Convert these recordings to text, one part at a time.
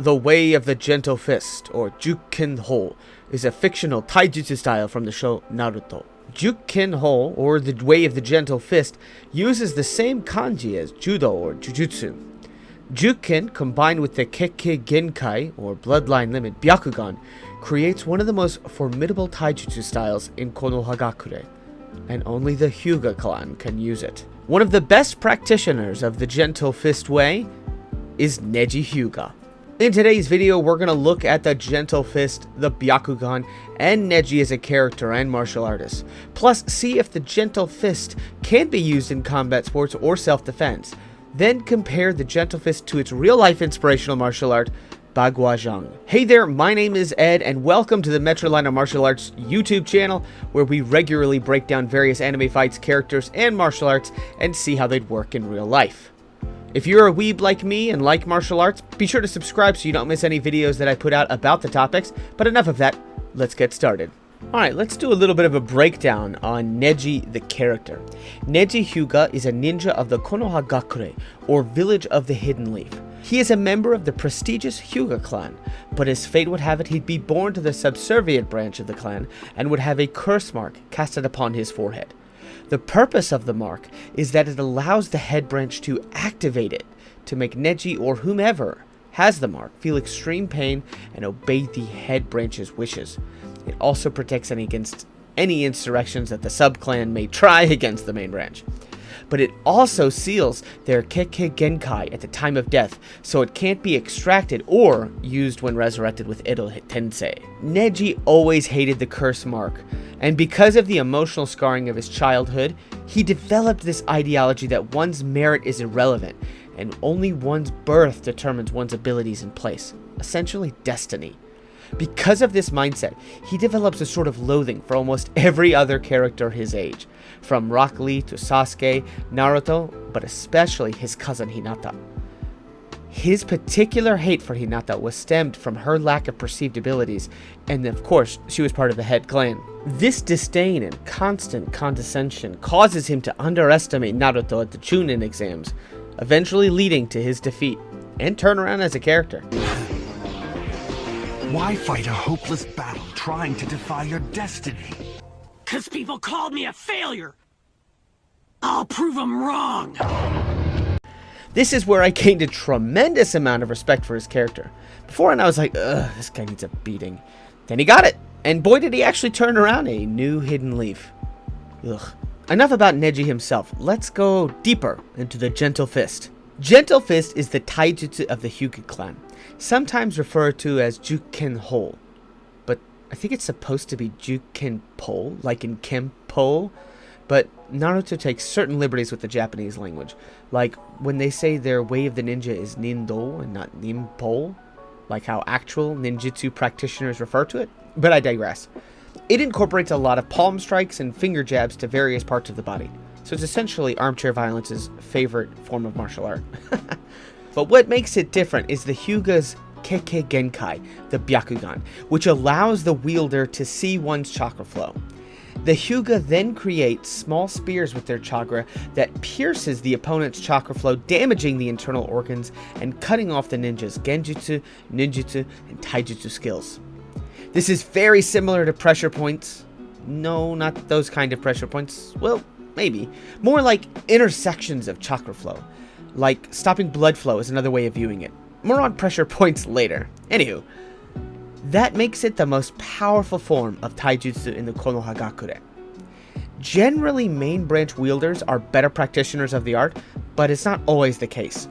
The Way of the Gentle Fist, or Juken Ho, is a fictional taijutsu style from the show Naruto. Juken Ho, or the Way of the Gentle Fist, uses the same kanji as judo or jujutsu. Juken, combined with the Kekkei Genkai, or bloodline limit Byakugan, creates one of the most formidable taijutsu styles in Konohagakure, and only the Hyuga clan can use it. One of the best practitioners of the Gentle Fist way is Neji Hyuga. In today's video, we're going to look at the Gentle Fist, the Byakugan, and Neji as a character and martial artist. Plus, see if the Gentle Fist can be used in combat sports or self-defense. Then compare the Gentle Fist to its real-life inspirational martial art, Baguazhang. Hey there, my name is Ed, and welcome to the Metrolina Martial Arts YouTube channel, where we regularly break down various anime fights, characters, and martial arts, and see how they'd work in real life. If you're a weeb like me and like martial arts, be sure to subscribe so you don't miss any videos that I put out about the topics. But enough of that, let's get started. Alright, let's do a little bit of a breakdown on Neji the character. Neji Hyuga is a ninja of the Konohagakure, or Village of the Hidden Leaf. He is a member of the prestigious Hyuga clan, but as fate would have it, he'd be born to the subservient branch of the clan and would have a curse mark casted upon his forehead. The purpose of the mark is that it allows the head branch to activate it, to make Neji or whomever has the mark feel extreme pain and obey the head branch's wishes. It also protects against any insurrections that the sub-clan may try against the main branch. But it also seals their Kekkei Genkai at the time of death, so it can't be extracted or used when resurrected with Edo Tensei. Neji always hated the curse mark, and because of the emotional scarring of his childhood, he developed this ideology that one's merit is irrelevant, and only one's birth determines one's abilities in place, essentially destiny. Because of this mindset, he develops a sort of loathing for almost every other character his age, from Rock Lee to Sasuke, Naruto, but especially his cousin Hinata. His particular hate for Hinata was stemmed from her lack of perceived abilities, and of course, she was part of the head clan. This disdain and constant condescension causes him to underestimate Naruto at the Chunin exams, eventually leading to his defeat and turnaround as a character. Why fight a hopeless battle trying to defy your destiny? 'Cause people called me a failure. I'll prove them wrong. This is where I gained a tremendous amount of respect for his character. Beforehand I was like, ugh, this guy needs a beating. Then he got it, and boy did he actually turn around a new hidden leaf. Ugh. Enough about Neji himself, let's go deeper into the Gentle Fist. Gentle Fist is the taijutsu of the Hyuga clan, sometimes referred to as Juken Ho, but I think it's supposed to be Juken Po, like in Kenpo, but Naruto takes certain liberties with the Japanese language, like when they say their way of the ninja is Nindo and not Ninpo, like how actual ninjutsu practitioners refer to it, but I digress. It incorporates a lot of palm strikes and finger jabs to various parts of the body, so it's essentially armchair violence's favorite form of martial art. But what makes it different is the Hyuga's Kekkei Genkai, the Byakugan, which allows the wielder to see one's chakra flow. The Hyuga then creates small spears with their chakra that pierces the opponent's chakra flow, damaging the internal organs and cutting off the ninja's genjutsu, ninjutsu, and taijutsu skills. This is very similar to pressure points. No, not those kind of pressure points. Well, maybe. More like intersections of chakra flow. Like stopping blood flow is another way of viewing it. More on pressure points later. Anywho, that makes it the most powerful form of taijutsu in the Konohagakure. Generally, main branch wielders are better practitioners of the art, but it's not always the case.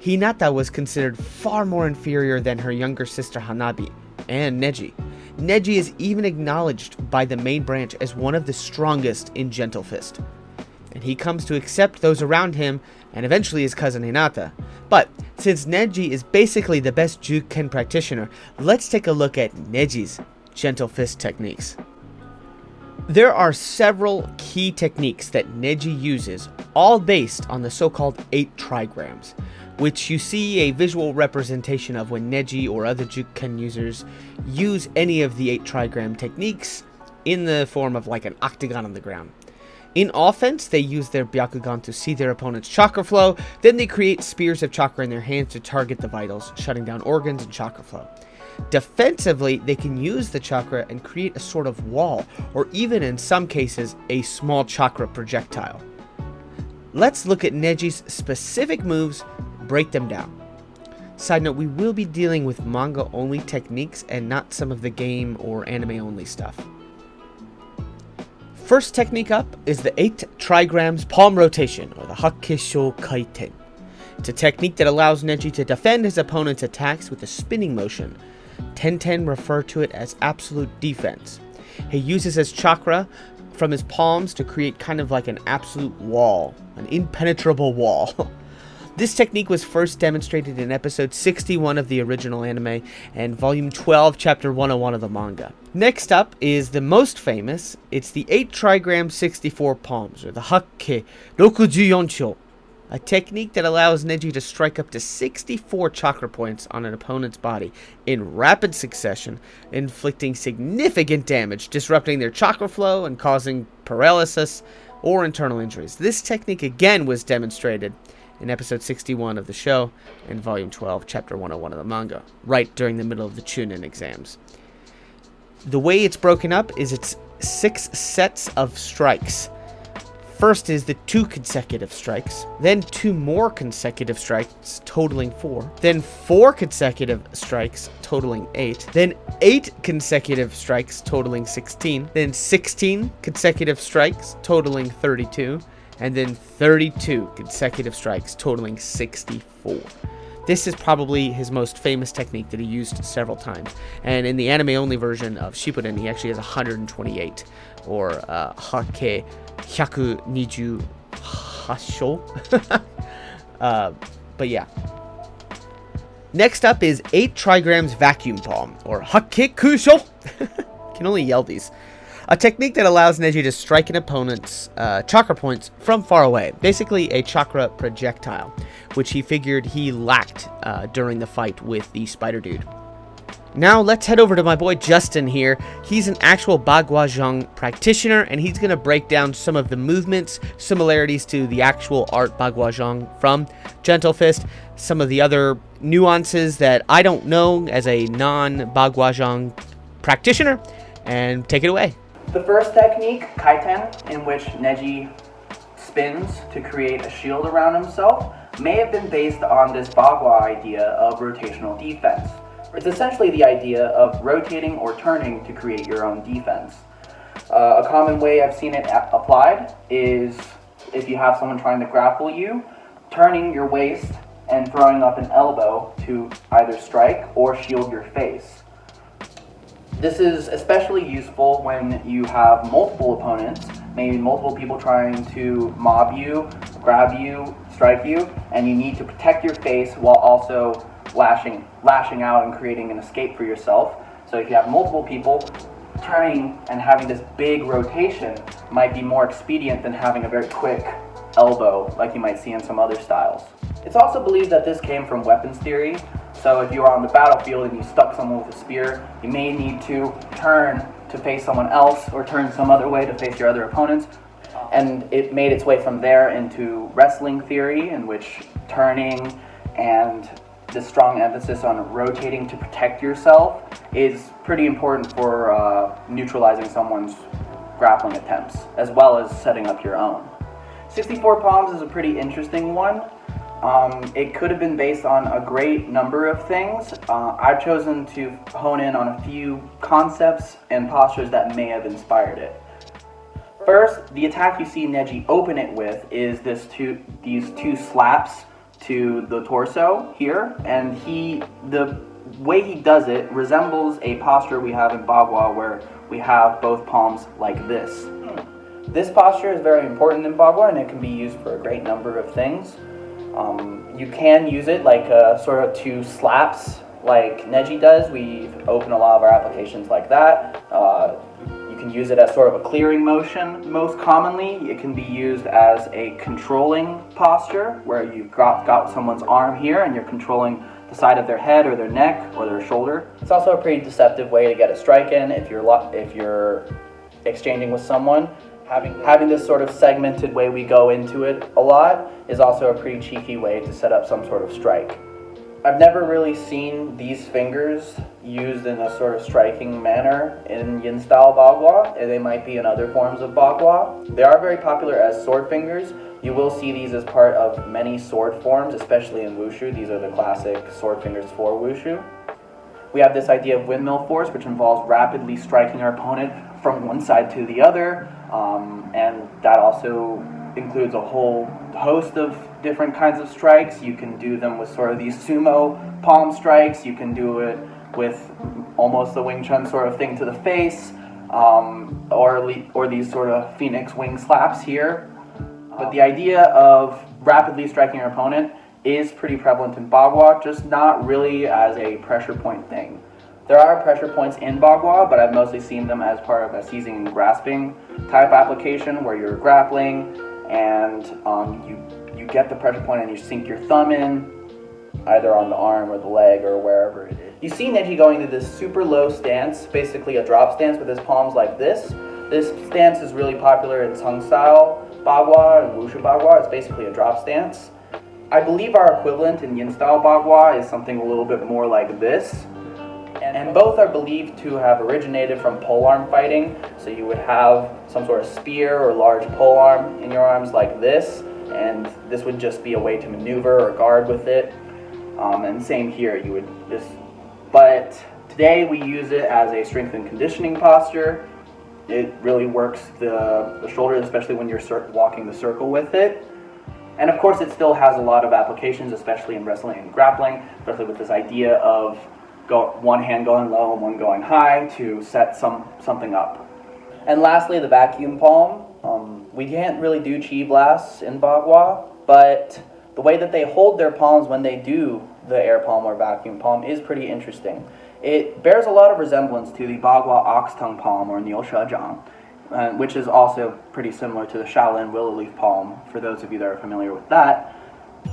Hinata was considered far more inferior than her younger sister Hanabi and Neji. Neji is even acknowledged by the main branch as one of the strongest in Gentle Fist, and he comes to accept those around him and eventually his cousin Hinata. But since Neji is basically the best Juken practitioner, let's take a look at Neji's Gentle Fist techniques. There are several key techniques that Neji uses, all based on the so-called 8 trigrams, which you see a visual representation of when Neji or other Juken users use any of the 8 trigram techniques in the form of like an octagon on the ground. In offense, they use their Byakugan to see their opponent's chakra flow, then they create spears of chakra in their hands to target the vitals, shutting down organs and chakra flow. Defensively, they can use the chakra and create a sort of wall, or even in some cases, a small chakra projectile. Let's look at Neji's specific moves, break them down. Side note, we will be dealing with manga-only techniques and not some of the game or anime-only stuff. First technique up is the 8 trigrams palm rotation, or the Hakkesho Kaiten. It's a technique that allows Neji to defend his opponent's attacks with a spinning motion. Tenten refer to it as absolute defense. He uses his chakra from his palms to create kind of like an absolute wall, an impenetrable wall. This technique was first demonstrated in episode 61 of the original anime and volume 12, chapter 101 of the manga. Next up is the most famous. It's the 8 trigram 64 palms, or the Hakke Rokujuyon, a technique that allows Neji to strike up to 64 chakra points on an opponent's body in rapid succession, inflicting significant damage, disrupting their chakra flow and causing paralysis or internal injuries. This technique again was demonstrated in episode 61 of the show and volume 12, chapter 101 of the manga, right during the middle of the Chunin exams. The way it's broken up is it's 6 sets of strikes. First is the 2 consecutive strikes, then 2 more consecutive strikes totaling 4, then 4 consecutive strikes totaling 8, then 8 consecutive strikes totaling 16, then 16 consecutive strikes totaling 32, and then 32 consecutive strikes totaling 64. This is probably his most famous technique that he used several times, and in the anime-only version of Shippuden, he actually has 128, or Hakke Hyaku Hasho. But yeah. Next up is 8 trigrams vacuum palm, or Hakke Kusho. Can only yell these. A technique that allows Neji to strike an opponent's chakra points from far away. Basically a chakra projectile, which he figured he lacked during the fight with the spider dude. Now let's head over to my boy Justin here. He's an actual Baguazhang practitioner, and he's going to break down some of the movements, similarities to the actual art Baguazhang from Gentle Fist, some of the other nuances that I don't know as a non-Baguazhang practitioner, and take it away. The first technique, Kaiten, in which Neji spins to create a shield around himself, may have been based on this Bagua idea of rotational defense. It's essentially the idea of rotating or turning to create your own defense. A common way I've seen it applied is if you have someone trying to grapple you, turning your waist and throwing up an elbow to either strike or shield your face. This is especially useful when you have multiple opponents, maybe multiple people trying to mob you, grab you, strike you, and you need to protect your face while also lashing out and creating an escape for yourself. So if you have multiple people, turning and having this big rotation might be more expedient than having a very quick elbow like you might see in some other styles. It's also believed that this came from weapons theory. So if you are on the battlefield and you stuck someone with a spear, you may need to turn to face someone else or turn some other way to face your other opponents. And it made its way from there into wrestling theory, in which turning and the strong emphasis on rotating to protect yourself is pretty important for neutralizing someone's grappling attempts, as well as setting up your own. 64 palms is a pretty interesting one. It could have been based on a great number of things. I've chosen to hone in on a few concepts and postures that may have inspired it. First, the attack you see Neji open it with is these two slaps to the torso here, and the way he does it resembles a posture we have in Bagua where we have both palms like this. This posture is very important in Bagua, and it can be used for a great number of things. You can use it like sort of 2 slaps like Neji does. We open a lot of our applications like that. You can use it as sort of a clearing motion most commonly. It can be used as a controlling posture where you've got someone's arm here and you're controlling the side of their head or their neck or their shoulder. It's also a pretty deceptive way to get a strike in if you're exchanging with someone. Having this sort of segmented way we go into it a lot is also a pretty cheeky way to set up some sort of strike. I've never really seen these fingers used in a sort of striking manner in yin-style bagua, and they might be in other forms of bagua. They are very popular as sword fingers. You will see these as part of many sword forms, especially in wushu. These are the classic sword fingers for wushu. We have this idea of windmill force, which involves rapidly striking our opponent from one side to the other, and that also includes a whole host of different kinds of strikes. You can do them with sort of these sumo palm strikes. You can do it with almost the Wing Chun sort of thing to the face, or these sort of phoenix wing slaps here. But the idea of rapidly striking your opponent is pretty prevalent in bagua, just not really as a pressure point thing. There are pressure points in bagua, but I've mostly seen them as part of a seizing and grasping type application where you're grappling and you get the pressure point and you sink your thumb in, either on the arm or the leg or wherever it is. You see Neji going to this super low stance, basically a drop stance with his palms like this. This stance is really popular in Sung style bagua and wushu bagua. It's basically a drop stance. I believe our equivalent in yin style bagua is something a little bit more like this. And both are believed to have originated from polearm fighting. So you would have some sort of spear or large polearm in your arms like this, and this would just be a way to maneuver or guard with it. And same here, you would just. But today we use it as a strength and conditioning posture. It really works the shoulders, especially when you're walking the circle with it. And of course, it still has a lot of applications, especially in wrestling and grappling, especially with this idea of one hand going low and one going high to set something up. And lastly, the vacuum palm. We can't really do chi blasts in bagua, but the way that they hold their palms when they do the air palm or vacuum palm is pretty interesting. It bears a lot of resemblance to the bagua ox tongue palm or niu shajiang, which is also pretty similar to the Shaolin willow leaf palm, for those of you that are familiar with that.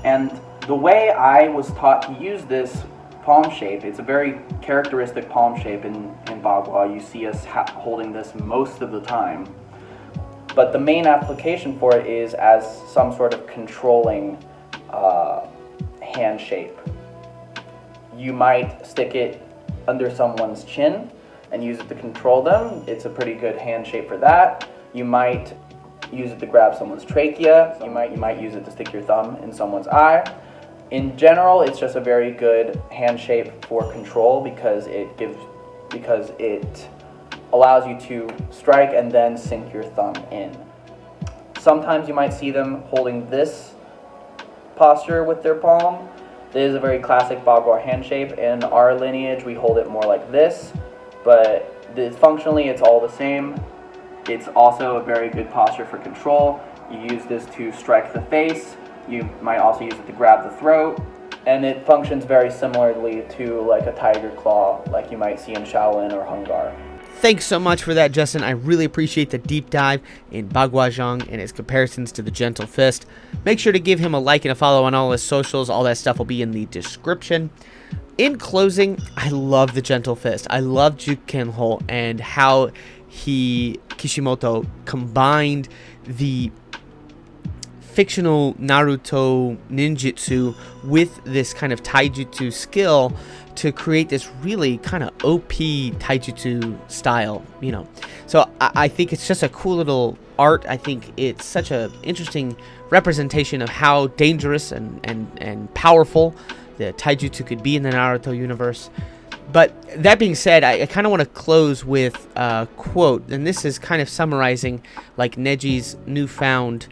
And the way I was taught to use this palm shape, it's a very characteristic palm shape in bagua. You see us holding this most of the time. But the main application for it is as some sort of controlling hand shape. You might stick it under someone's chin and use it to control them. It's a pretty good hand shape for that. You might use it to grab someone's trachea. You might use it to stick your thumb in someone's eye. In general, it's just a very good hand shape for control because it allows you to strike and then sink your thumb in. Sometimes you might see them holding this posture with their palm. This is a very classic bagua hand shape. In our lineage, we hold it more like this, but functionally it's all the same. It's also a very good posture for control. You use this to strike the face. You might also use it to grab the throat, and it functions very similarly to like a tiger claw, like you might see in Shaolin or Hung Gar. Thanks so much for that, Justin. I really appreciate the deep dive in Bagua Zhang and his comparisons to the Gentle Fist. Make sure to give him a like and a follow on all his socials. All that stuff will be in the description. In closing, I love the Gentle Fist. I love Juken Ho and how Kishimoto combined the fictional Naruto ninjutsu with this kind of taijutsu skill to create this really kind of OP taijutsu style, So I think it's just a cool little art. I think it's such an interesting representation of how dangerous and powerful the taijutsu could be in the Naruto universe. But that being said, I kind of want to close with a quote, and this is kind of summarizing like Neji's newfound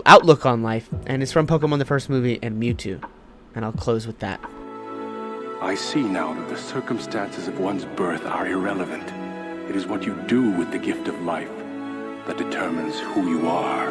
outlook on life, and it's from Pokemon the first movie and Mewtwo, and I'll close with that. I see now that the circumstances of one's birth are irrelevant. It is what you do with the gift of life that determines who you are.